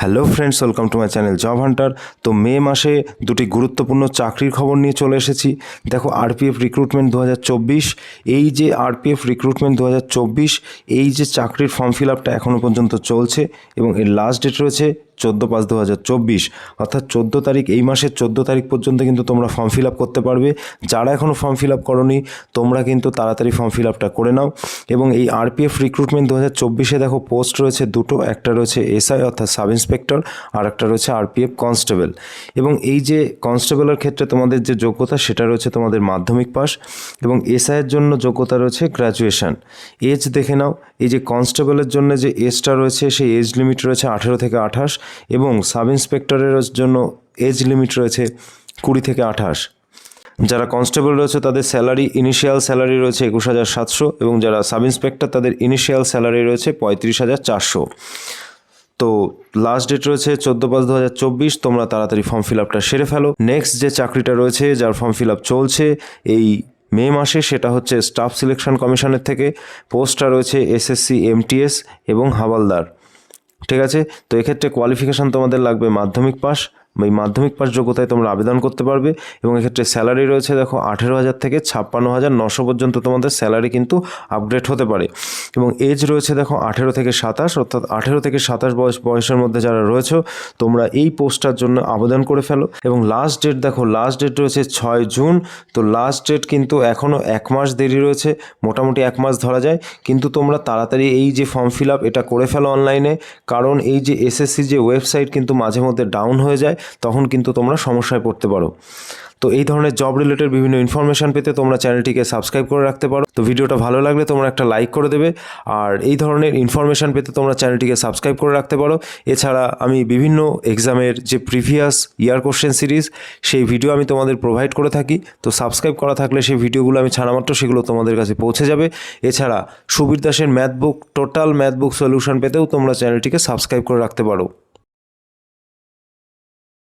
Hello friends, welcome to my channel job Hunter. তো মে মাসে দুটি গুরুত্বপূর্ণ চাকরির খবর নিয়ে চলে এসেছি। দেখো, আরপিএফ রিক্রুটমেন্ট 2024, এই যে আরপিএফ রিক্রুটমেন্ট 2024, এই যে চাকরির ফর্ম ফিল আপটা এখনও পর্যন্ত চলছে এবং এর লাস্ট ডেট রয়েছে 14/5/2024, অর্থাৎ 14 তারিখ, এই মাসের 14 তারিখ পর্যন্ত কিন্তু তোমরা ফর্ম ফিল আপ করতে পারবে। যারা এখনও ফর্ম ফিল আপ করোনি তোমরা কিন্তু তাড়াতাড়ি ফর্ম ফিল আপটা করে নাও। এবং এই আরপিএফ রিক্রুটমেন্ট 2024-এ দেখো পোস্ট রয়েছে দুটো, একটা রয়েছে এসআই অর্থাৎ সাব ইন্সপেক্টর, আর একটা রয়েছে আরপিএফ কনস্টেবল। এবং এই যে কনস্টেবলের ক্ষেত্রে তোমাদের যে যোগ্যতা সেটা রয়েছে তোমাদের মাধ্যমিক পাস, এবং এসআইয়ের জন্য যোগ্যতা রয়েছে গ্র্যাজুয়েশন। এজ দেখে নাও, এই যে কনস্টেবলের জন্য যে এজটা রয়েছে সেই এজ লিমিট রয়েছে 18 থেকে 28, এবং সাব ইন্সপেক্টরের জন্য এজ লিমিট রয়েছে 20 থেকে 28। যারা কনস্টেবল রয়েছে তাদের স্যালারি, ইনিশিয়াল স্যালারি রয়েছে 21,700, এবং যারা সাব ইন্সপেক্টর তাদের ইনিশিয়াল স্যালারি রয়েছে 35,400। তো লাস্ট ডেট রয়েছে 14/5/2024, তোমরা তাড়াতাড়ি ফর্ম ফিল আপটা সেরে ফেলো। নেক্সট যে চাকরিটা রয়েছে যার ফর্ম ফিল আপ চলছে এই মে মাসে, সেটা হচ্ছে স্টাফ সিলেকশন কমিশনের থেকে। পোস্টটা রয়েছে এসএসসি, এমটিএস এবং হাওয়ালদার। ঠিক আছে, তো এক্ষেত্রে কোয়ালিফিকেশান তোমাদের লাগবে মাধ্যমিক পাস। এই মাধ্যমিক পাস যোগ্যতায় তোমরা আবেদন করতে পারবে, এবং এক্ষেত্রে স্যালারি রয়েছে দেখো 18,000 থেকে 56,900 পর্যন্ত তোমাদের স্যালারি কিন্তু আপগ্রেড হতে পারে। এবং এজ রয়েছে দেখো 18 থেকে 27, অর্থাৎ 18 থেকে 27 বয়সের মধ্যে যারা রয়েছে তোমরা এই পোস্টটার জন্য আবেদন করে ফেলো। এবং লাস্ট ডেট দেখো, লাস্ট ডেট রয়েছে 6 জুন। তো লাস্ট ডেট কিন্তু এখনও 1 মাস দেরি রয়েছে, মোটামুটি 1 মাস ধরা যায়। কিন্তু তোমরা তাড়াতাড়ি এই যে ফর্ম ফিল আপ এটা করে ফেলো অনলাইনে, কারণ এই যে এসএসসি যে ওয়েবসাইট কিন্তু মাঝে মধ্যে ডাউন হয়ে যায়, তখন কিন্তু তোমরা সমস্যায় পড়তে পারো। তো এই ধরনের জব রিলেটেড বিভিন্ন ইনফরমেশান পেতে তোমরা চ্যানেলটিকে সাবস্ক্রাইব করে রাখতে পারো। তো ভিডিওটা ভালো লাগলে তোমরা একটা লাইক করে দেবে, আর এই ধরনের ইনফরমেশান পেতে তোমরা চ্যানেলটিকে সাবস্ক্রাইব করে রাখতে পারো। এছাড়া আমি বিভিন্ন এক্সামের যে প্রিভিয়াস ইয়ার কোশ্চেন সিরিজ, সেই ভিডিও আমি তোমাদের প্রোভাইড করে থাকি। তো সাবস্ক্রাইব করা থাকলে সেই ভিডিওগুলো আমি ছাড়া মাত্র সেগুলো তোমাদের কাছে পৌঁছে যাবে। এছাড়া সুবীর দাসের ম্যাথ বুক, টোটাল ম্যাথ বুক সলিউশন পেতেও তোমরা চ্যানেলটিকে সাবস্ক্রাইব করে রাখতে পারো।